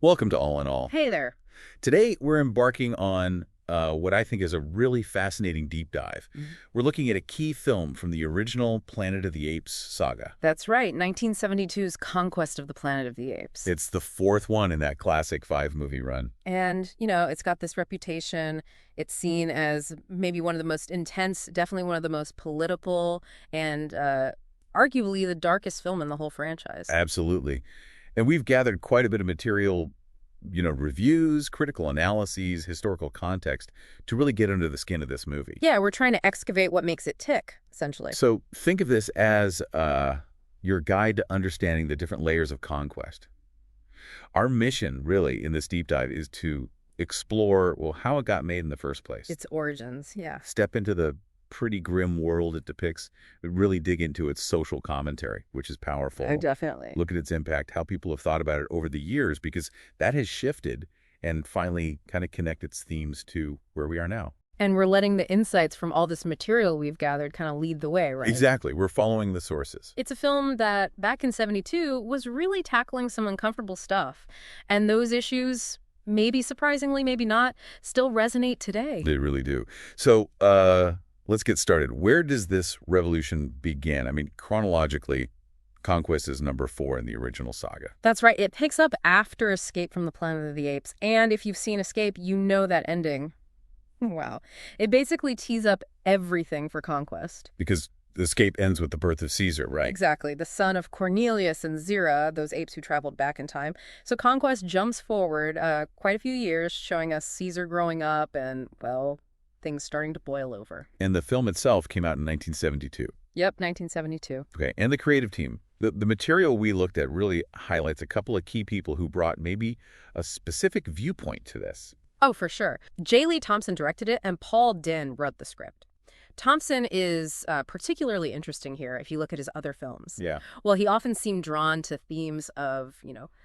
Welcome to All in All. Hey there. Today, we're embarking on what I think is a really fascinating deep dive. We're looking at a key film from the original Planet of the Apes saga. That's right, 1972's Conquest of the Planet of the Apes. It's the fourth one in that classic five-movie run. And, it's got this reputation. It's seen as maybe one of the most intense, definitely one of the most political, and arguably the darkest film in the whole franchise. Absolutely. And we've gathered quite a bit of material, reviews, critical analyses, historical context to really get under the skin of this movie. Yeah, we're trying to excavate what makes it tick, essentially. So think of this as your guide to understanding the different layers of Conquest. Our mission, really, in this deep dive is to explore, well, how it got made in the first place. Its origins, yeah. Step into the pretty grim world it depicts, but really dig into its social commentary, which is powerful. Oh, definitely. Look at its impact, how people have thought about it over the years, because that has shifted and finally kind of connect its themes to where we are now. And we're letting the insights from all this material we've gathered kind of lead the way, right? Exactly. We're following the sources. It's a film that, back in '72, was really tackling some uncomfortable stuff. And those issues, maybe surprisingly, maybe not, still resonate today. They really do. So, let's get started. Where does this revolution begin? I mean, chronologically, Conquest is number 4 in the original saga. That's right. It picks up after Escape from the Planet of the Apes. And if you've seen Escape, you know that ending. Wow. It basically tees up everything for Conquest. Because Escape ends with the birth of Caesar, right? Exactly. The son of Cornelius and Zira, those apes who traveled back in time. So Conquest jumps forward quite a few years, showing us Caesar growing up and, well, things starting to boil over. And the film itself came out in 1972. Yep, 1972. Okay, and the creative team. The material we looked at really highlights a couple of key people who brought maybe a specific viewpoint to this. Oh, for sure. J. Lee Thompson directed it, and Paul Dinn wrote the script. Thompson is particularly interesting here if you look at his other films. Yeah. Well, he often seemed drawn to themes of,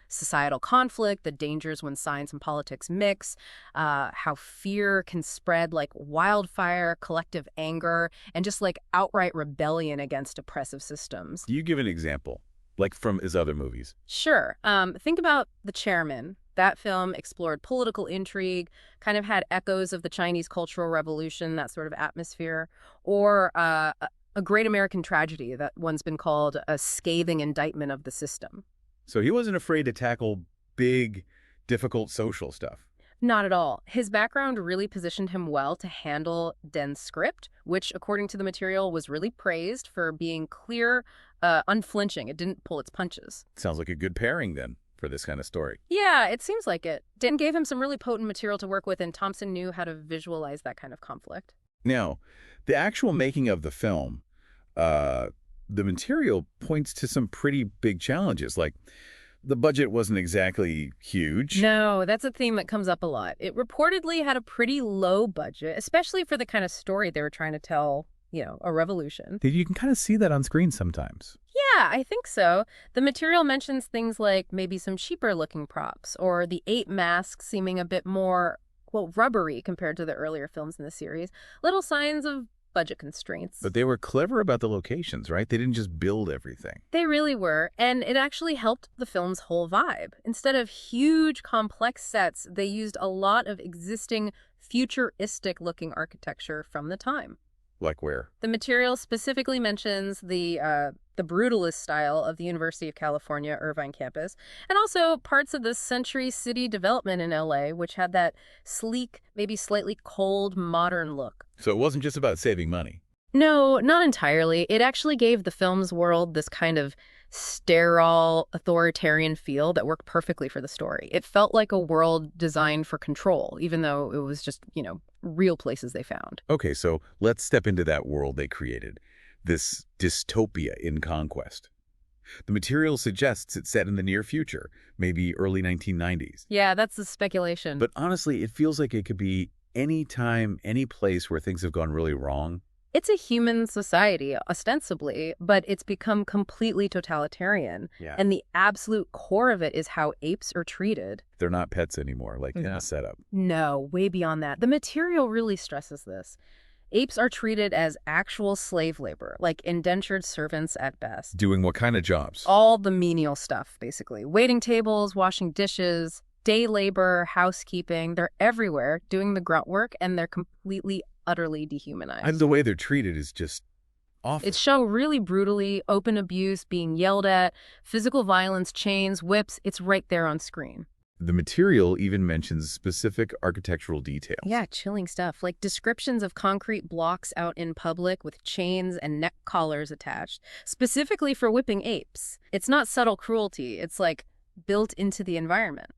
societal conflict, the dangers when science and politics mix, how fear can spread like wildfire, collective anger, and just like outright rebellion against oppressive systems. Do you give an example, like from his other movies? Sure. Think about The Chairman. That film explored political intrigue, kind of had echoes of the Chinese Cultural Revolution, that sort of atmosphere, or a great American tragedy, that one's been called a scathing indictment of the system. So he wasn't afraid to tackle big, difficult social stuff. Not at all. His background really positioned him well to handle Dinn's script, which, according to the material, was really praised for being clear, unflinching. It didn't pull its punches. Sounds like a good pairing, then, for this kind of story. Yeah, it seems like it. Dinn gave him some really potent material to work with, and Thompson knew how to visualize that kind of conflict. Now, the actual making of the film, the material points to some pretty big challenges, like the budget wasn't exactly huge. No, that's a theme that comes up a lot. It reportedly had a pretty low budget, especially for the kind of story they were trying to tell, a revolution. You can kind of see that on screen sometimes. Yeah, I think so. The material mentions things like maybe some cheaper looking props or the ape masks seeming a bit more, rubbery compared to the earlier films in the series. Little signs of budget constraints. But they were clever about the locations, right? They didn't just build everything. They really were, and it actually helped the film's whole vibe. Instead of huge, complex sets, they used a lot of existing futuristic-looking architecture from the time. Like where? The material specifically mentions the brutalist style of the University of California, Irvine campus, and also parts of the Century City development in LA, which had that sleek, maybe slightly cold, modern look. So it wasn't just about saving money. No, not entirely. It actually gave the film's world this kind of sterile, authoritarian feel that worked perfectly for the story. It felt like a world designed for control, even though it was just, real places they found. Okay, so let's step into that world they created, this dystopia in Conquest. The material suggests it's set in the near future, maybe early 1990s. Yeah, that's the speculation. But honestly, it feels like it could be any time, any place where things have gone really wrong. It's a human society, ostensibly, but it's become completely totalitarian. Yeah. And the absolute core of it is how apes are treated. They're not pets anymore, like in the setup. No, way beyond that. The material really stresses this. Apes are treated as actual slave labor, like indentured servants at best. Doing what kind of jobs? All the menial stuff, basically. Waiting tables, washing dishes. Day labor, housekeeping, they're everywhere doing the grunt work, and they're completely, utterly And dehumanized. the way they're treated is just It's awful. shown really brutally, open abuse, being yelled at, physical violence, chains, whips. It's right there on screen. The material even mentions specific architectural details. Yeah, chilling stuff. Like descriptions of concrete blocks out in public with chains and neck collars attached, specifically for whipping apes. It's not subtle cruelty. It's like built into the environment.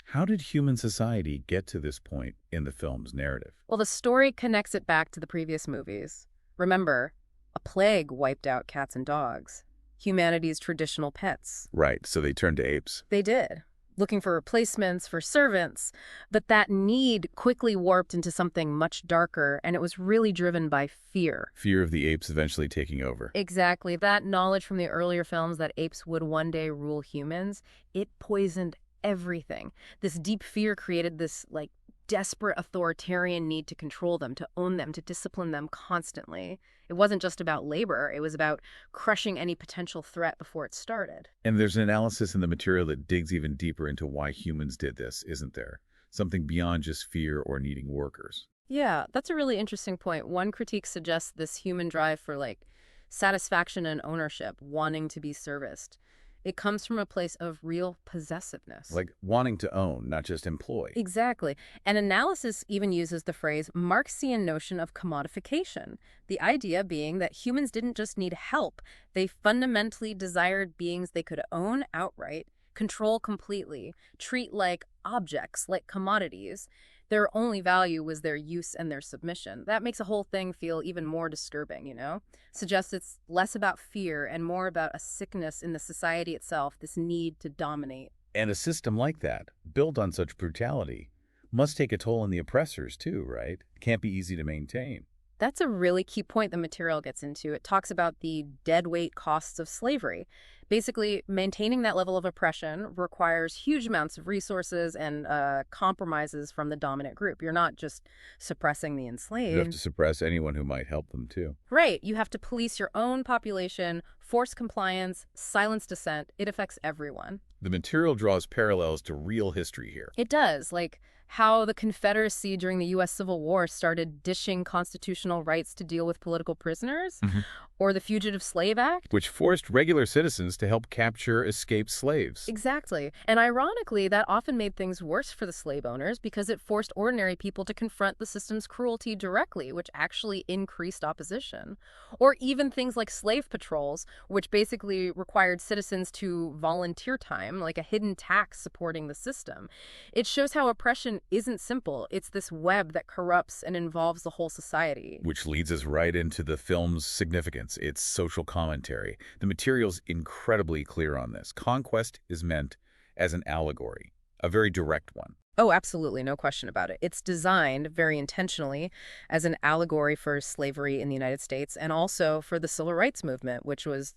How did human society get to this point in the film's narrative? Well, the story connects it back to the previous movies. Remember, a plague wiped out cats and dogs, humanity's traditional pets. Right, so they turned to apes. They did, looking for replacements, for servants. But that need quickly warped into something much darker, and it was really driven by fear. Fear of the apes eventually taking over. Exactly. That knowledge from the earlier films that apes would one day rule humans, it poisoned everything. This deep fear created this, like, desperate authoritarian need to control them, to own them, to discipline them constantly. It wasn't just about labor. It was about crushing any potential threat before it started. And there's an analysis in the material that digs even deeper into why humans did this, isn't there? Something beyond just fear or needing workers. Yeah, that's a really interesting point. One critique suggests this human drive for, like, satisfaction and ownership, wanting to be serviced. It comes from a place of real possessiveness. Like wanting to own, not just employ. Exactly. And analysis even uses the phrase Marxian notion of commodification, the idea being that humans didn't just need help, they fundamentally desired beings they could own outright, control completely, treat like objects, like commodities. Their only value was their use and their submission. That makes a whole thing feel even more disturbing, you know? Suggests it's less about fear and more about a sickness in the society itself, this need to dominate. And a system like that, built on such brutality, must take a toll on the oppressors too, right? Can't be easy to maintain. That's a really key point the material gets into. It talks about the deadweight costs of slavery. Basically, maintaining that level of oppression requires huge amounts of resources and compromises from the dominant group. You're not just suppressing the You have enslaved. to suppress anyone who might help them too. Right. You have to police your own population, force compliance, silence dissent. It affects everyone. The material draws parallels to real history here. It does, like how the Confederacy during the U.S. Civil War started dishing constitutional rights to deal with political prisoners, Mhm. or the Fugitive Slave Act. Which forced regular citizens to help capture escaped slaves. Exactly. And ironically, that often made things worse for the slave owners because it forced ordinary people to confront the system's cruelty directly, which actually increased opposition. Or even things like slave patrols, which basically required citizens to volunteer time, like a hidden tax supporting the system. It shows how oppression isn't simple. It's this web that corrupts and involves the whole society. Which leads us right into the film's significance, its social commentary. The material's incredibly clear on this. Conquest is meant as an allegory, a very direct one. Oh, absolutely. No question about it. It's designed very intentionally as an allegory for slavery in the United States and also for the civil rights movement, which was,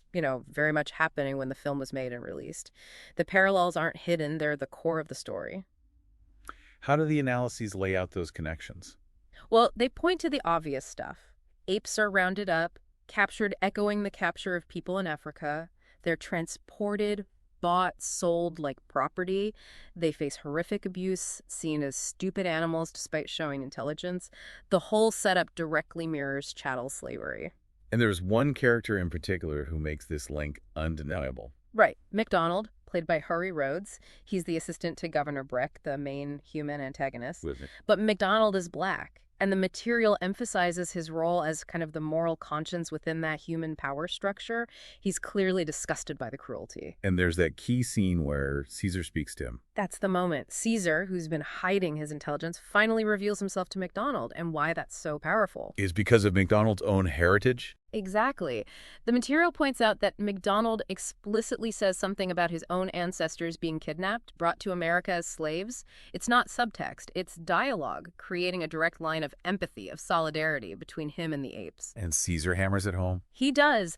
very much happening when the film was made and released. The parallels aren't hidden. They're the core of the story. How do the analyses lay out those connections? Well, they point to the obvious stuff. Apes are rounded up, captured, echoing the capture of people in Africa. They're transported, bought, sold like property. They face horrific abuse, seen as stupid animals despite showing intelligence. The whole setup directly mirrors chattel slavery. And there's one character in particular who makes this link undeniable. Right. MacDonald, played by Hurry Rhodes. He's the assistant to Governor Brick, the main human antagonist. With it. But MacDonald is black. And the material emphasizes his role as kind of the moral conscience within that human power structure. He's clearly disgusted by the cruelty. And there's that key scene where Caesar speaks to him. That's the moment. Caesar, who's been hiding his intelligence, finally reveals himself to MacDonald, and why that's so powerful. Is because of MacDonald's own heritage? Exactly. The material points out that MacDonald explicitly says something about his own ancestors being kidnapped, brought to America as slaves. It's not subtext, it's dialogue, creating a direct line of empathy, of solidarity between him and the apes. And Caesar hammers it home. He does.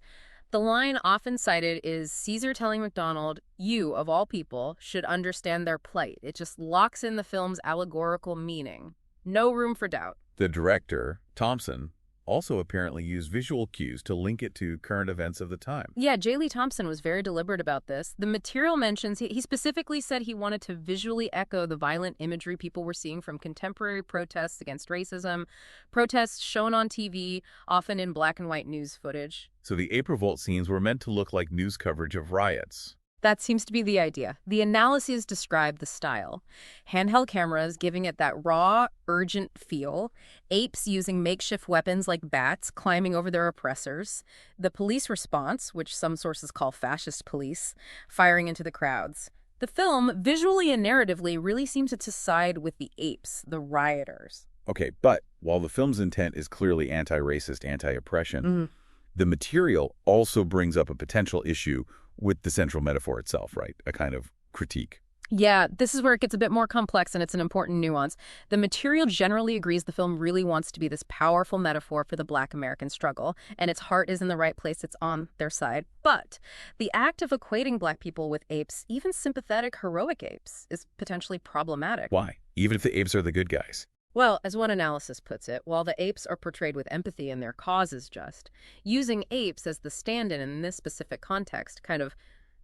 The line often cited is Caesar telling MacDonald, "You, of all people, should understand their plight." It just locks in the film's allegorical meaning. No room for doubt. The director, Thompson, also apparently used visual cues to link it to current events of the time. Yeah, J. Lee Thompson was very deliberate about this. The material mentions, he specifically said he wanted to visually echo the violent imagery people were seeing from contemporary protests against racism, protests shown on TV, often in black and white news footage. So the Ape Revolt scenes were meant to look like news coverage of riots. That seems to be the idea. The analyses describe the style. Handheld cameras giving it that raw, urgent feel. Apes using makeshift weapons like bats climbing over their oppressors. The police response, which some sources call fascist police, firing into the crowds. The film, visually and narratively, really seems to side with the apes, the rioters. Okay, but while the film's intent is clearly anti-racist, anti-oppression, the material also brings up a potential issue with the central metaphor itself, right? A kind of critique. Yeah, this is where it gets a bit more complex, and it's an important nuance. The material generally agrees the film really wants to be this powerful metaphor for the Black American struggle, and its heart is in the right place. It's on their side. But the act of equating Black people with apes, even sympathetic, heroic apes, is potentially problematic. Why? Even if the apes are the good guys. Well, as one analysis puts it, while the apes are portrayed with empathy and their cause is just, using apes as the stand-in in this specific context kind of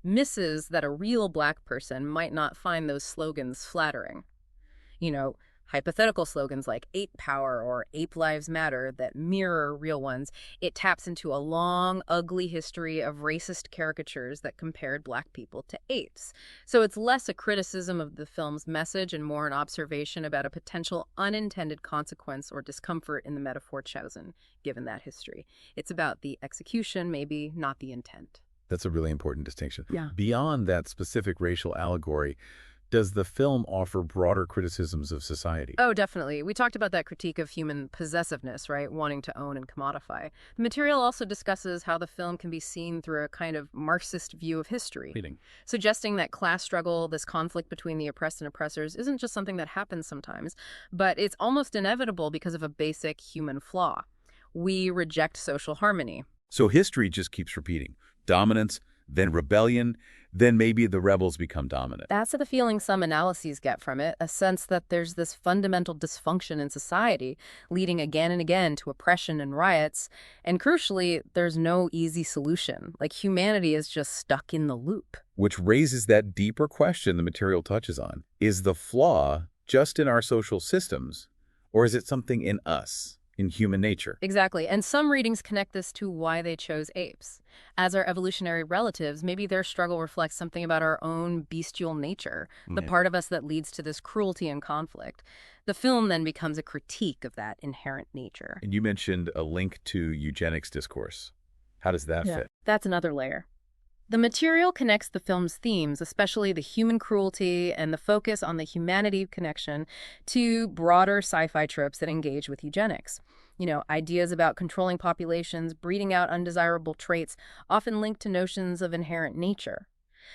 misses that a real Black person might not find those slogans flattering. You know, hypothetical slogans like ape power or ape lives matter that mirror real ones. It taps into a long, ugly history of racist caricatures that compared Black people to apes. So it's less a criticism of the film's message and more an observation about a potential unintended consequence or discomfort in the metaphor chosen, given that history. It's about the execution, maybe not the intent. That's a really important distinction. Yeah. Beyond that specific racial allegory, does the film offer broader criticisms of society? Oh, definitely. We talked about that critique of human possessiveness, right? Wanting to own and commodify. The material also discusses how the film can be seen through a kind of Marxist view of history, suggesting that class struggle, this conflict between the oppressed and oppressors, isn't just something that happens sometimes, but it's almost inevitable because of a basic human flaw. We reject social harmony. So history just keeps repeating. Dominance, then rebellion, then maybe the rebels become dominant. That's the feeling some analyses get from it, a sense that there's this fundamental dysfunction in society, leading again and again to oppression and riots. And crucially, there's no easy solution. Like humanity is just stuck in the loop. Which raises that deeper question the material touches on. Is the flaw just in our social systems, or is it something in us? In human nature. Exactly. And some readings connect this to why they chose apes. As our evolutionary relatives, maybe their struggle reflects something about our own bestial nature, the part of us that leads to this cruelty and conflict. The film then becomes a critique of that inherent nature. And you mentioned a link to eugenics discourse. How does that fit? That's another layer. The material connects the film's themes, especially the human cruelty and the focus on the humanity connection, to broader sci-fi tropes that engage with eugenics. You know, ideas about controlling populations, breeding out undesirable traits, often linked to notions of inherent nature.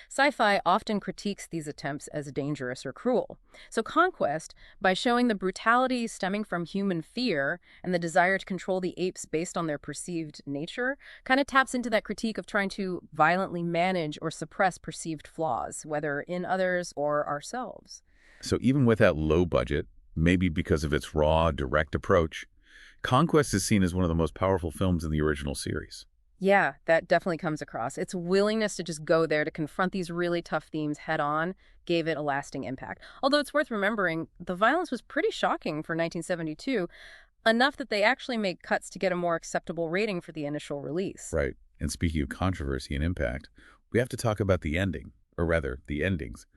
Sci-fi often critiques these attempts as dangerous or cruel. So Conquest, by showing the brutality stemming from human fear and the desire to control the apes based on their perceived nature, kind of taps into that critique of trying to violently manage or suppress perceived flaws, whether in others or ourselves. So even with that low budget, maybe because of its raw, direct approach, Conquest is seen as one of the most powerful films in the original series. Yeah, that definitely comes across. Its willingness to just go there to confront these really tough themes head on gave it a lasting impact. Although it's worth remembering, the violence was pretty shocking for 1972, enough that they actually made cuts to get a more acceptable rating for the initial release. Right. And speaking of controversy and impact, we have to talk about the ending, or rather, the endings.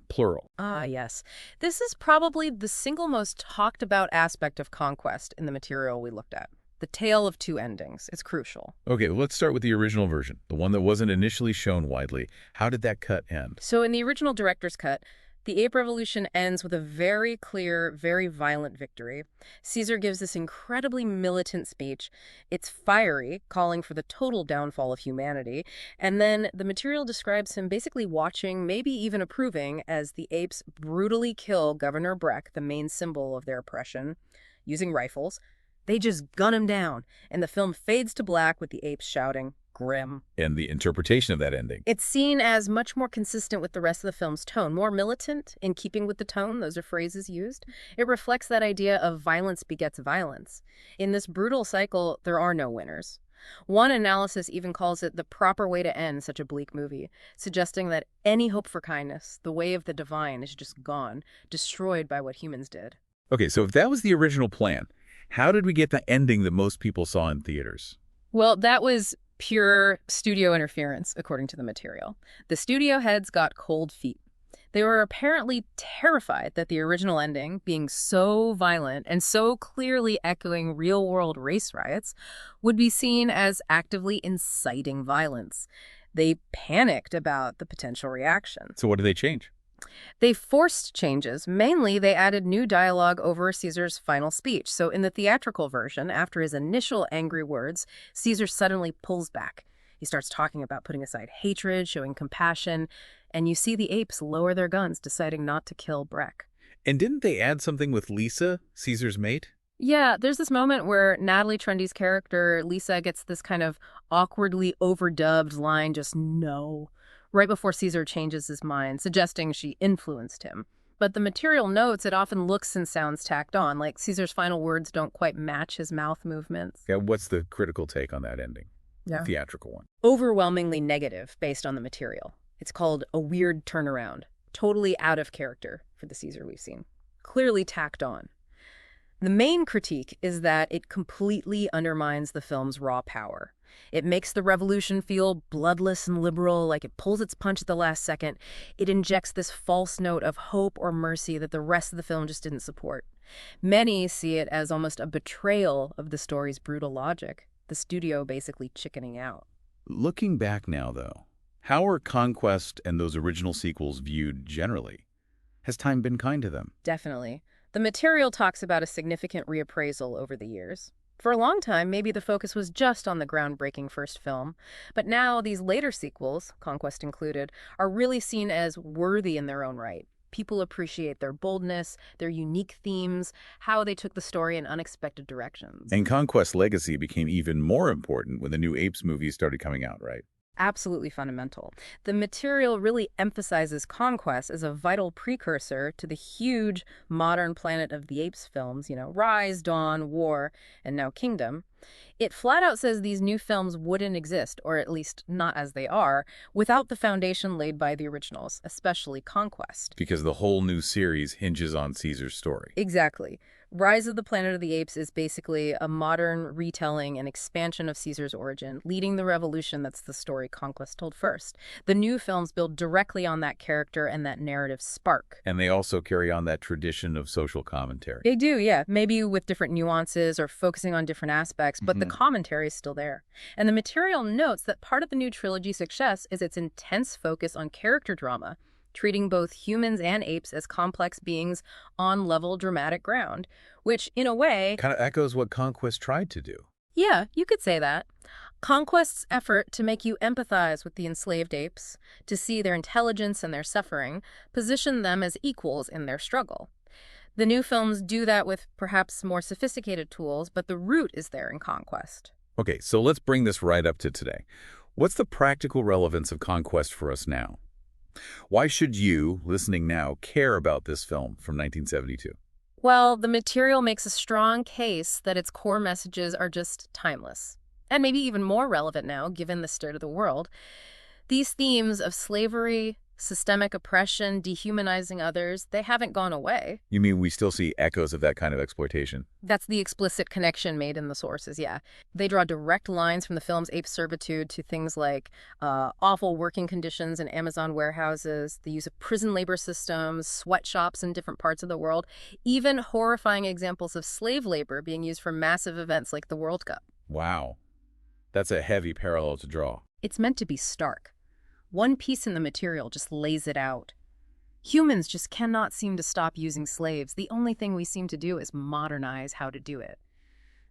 Plural. Ah, yes. This is probably the single most talked about aspect of Conquest in the material we looked at. The tale of two endings is crucial. Okay, let's start with the original version, the one that wasn't initially shown widely. How did that cut end? So in the original director's cut, the Ape Revolution ends with a very clear, very violent victory. Caesar gives this incredibly militant speech. It's fiery, calling for the total downfall of humanity. And then the material describes him basically watching, maybe even approving, as the apes brutally kill Governor Breck, the main symbol of their oppression, using rifles. They just gun him down, and the film fades to black with the apes shouting, grim. And the interpretation of that ending. It's seen as much more consistent with the rest of the film's tone, more militant in keeping with the tone. Those are phrases used. It reflects that idea of violence begets violence. In this brutal cycle, there are no winners. One analysis even calls it the proper way to end such a bleak movie, suggesting that any hope for kindness, the way of the divine, is just gone, destroyed by what humans did. Okay, so if that was the original plan, how did we get the ending that most people saw in theaters? Well, that was pure studio interference, according to the material. The studio heads got cold feet. They were apparently terrified that the original ending, being so violent and so clearly echoing real-world race riots, would be seen as actively inciting violence. They panicked about the potential reaction. So what did they change? They forced changes. Mainly, they added new dialogue over Caesar's final speech. So in the theatrical version, after his initial angry words, Caesar suddenly pulls back. He starts talking about putting aside hatred, showing compassion, and you see the apes lower their guns, deciding not to kill Breck. And didn't they add something with Lisa, Caesar's mate? Yeah, there's this moment where Natalie Trendy's character, Lisa, gets this kind of awkwardly overdubbed line, just no, right before Caesar changes his mind, suggesting she influenced him. But the material notes it often looks and sounds tacked on, like Caesar's final words don't quite match his mouth movements. Yeah, what's the critical take on that ending? Yeah. The theatrical one. Overwhelmingly negative based on the material. It's called a weird turnaround, totally out of character for the Caesar we've seen. Clearly tacked on. The main critique is that it completely undermines the film's raw power. It makes the revolution feel bloodless and liberal, like it pulls its punch at the last second. It injects this false note of hope or mercy that the rest of the film just didn't support. Many see it as almost a betrayal of the story's brutal logic, the studio basically chickening out. Looking back now, though, how are Conquest and those original sequels viewed generally? Has time been kind to them? Definitely. The material talks about a significant reappraisal over the years. For a long time, maybe the focus was just on the groundbreaking first film, but now these later sequels, Conquest included, are really seen as worthy in their own right. People appreciate their boldness, their unique themes, how they took the story in unexpected directions. And Conquest's legacy became even more important when the new Apes movies started coming out, right? Absolutely fundamental. The material really emphasizes Conquest as a vital precursor to the huge modern Planet of the Apes films, Rise, Dawn, War, and now Kingdom. It flat out says these new films wouldn't exist, or at least not as they are, without the foundation laid by the originals, especially Conquest. Because the whole new series hinges on Caesar's story. Exactly. Rise of the Planet of the Apes is basically a modern retelling and expansion of Caesar's origin, leading the revolution that's the story Conquest told first. The new films build directly on that character and that narrative spark. And they also carry on that tradition of social commentary. They do, yeah. Maybe with different nuances or focusing on different aspects, but the commentary is still there. And the material notes that part of the new trilogy's success is its intense focus on character drama, treating both humans and apes as complex beings on level dramatic ground, which, in a way, kind of echoes what Conquest tried to do. Yeah, you could say that. Conquest's effort to make you empathize with the enslaved apes, to see their intelligence and their suffering, position them as equals in their struggle. The new films do that with perhaps more sophisticated tools, but the root is there in Conquest. Okay, so let's bring this right up to today. What's the practical relevance of Conquest for us now? Why should you, listening now, care about this film from 1972? Well, the material makes a strong case that its core messages are just timeless, and maybe even more relevant now, given the state of the world. These themes of slavery, systemic oppression, dehumanizing others, they haven't gone away. You mean we still see echoes of that kind of exploitation? That's the explicit connection made in the sources, yeah. They draw direct lines from the film's ape servitude to things like awful working conditions in Amazon warehouses, the use of prison labor systems, sweatshops in different parts of the world, even horrifying examples of slave labor being used for massive events like the World Cup. Wow. That's a heavy parallel to draw. It's meant to be stark. One piece in the material just lays it out. Humans just cannot seem to stop using slaves. The only thing we seem to do is modernize how to do it.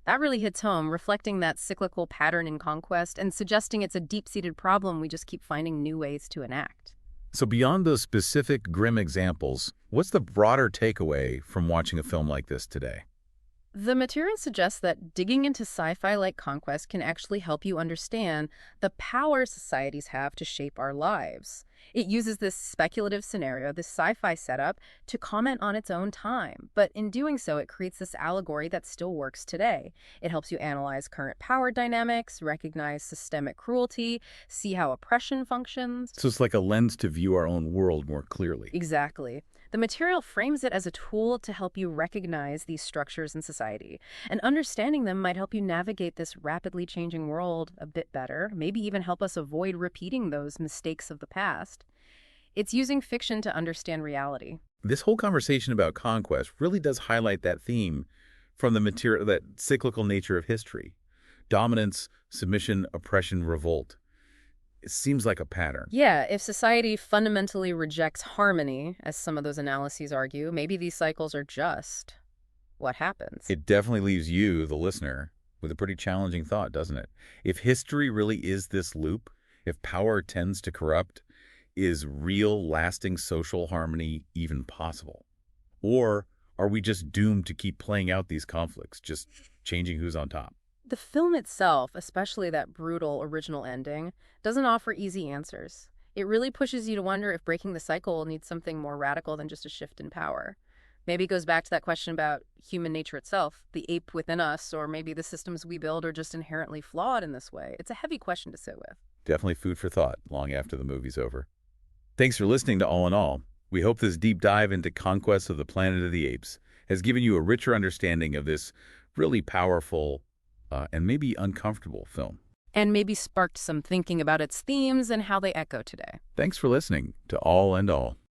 That really hits home, reflecting that cyclical pattern in Conquest and suggesting it's a deep-seated problem we just keep finding new ways to enact. So beyond those specific grim examples, what's the broader takeaway from watching a film like this today? The material suggests that digging into sci-fi like Conquest can actually help you understand the power societies have to shape our lives. It uses this speculative scenario, this sci-fi setup, to comment on its own time. But in doing so, it creates this allegory that still works today. It helps you analyze current power dynamics, recognize systemic cruelty, see how oppression functions. So it's like a lens to view our own world more clearly. Exactly. The material frames it as a tool to help you recognize these structures in society, and understanding them might help you navigate this rapidly changing world a bit better, maybe even help us avoid repeating those mistakes of the past. It's using fiction to understand reality. This whole conversation about conquest really does highlight that theme from the material, that cyclical nature of history. Dominance, submission, oppression, revolt. It seems like a pattern. Yeah, if society fundamentally rejects harmony, as some of those analyses argue, maybe these cycles are just what happens. It definitely leaves you, the listener, with a pretty challenging thought, doesn't it? If history really is this loop, if power tends to corrupt, is real, lasting social harmony even possible? Or are we just doomed to keep playing out these conflicts, just changing who's on top? The film itself, especially that brutal original ending, doesn't offer easy answers. It really pushes you to wonder if breaking the cycle needs something more radical than just a shift in power. Maybe it goes back to that question about human nature itself, the ape within us, or maybe the systems we build are just inherently flawed in this way. It's a heavy question to sit with. Definitely food for thought long after the movie's over. Thanks for listening to All in All. We hope this deep dive into Conquest of the Planet of the Apes has given you a richer understanding of this really powerful and maybe uncomfortable film. And maybe sparked some thinking about its themes and how they echo today. Thanks for listening to All and All.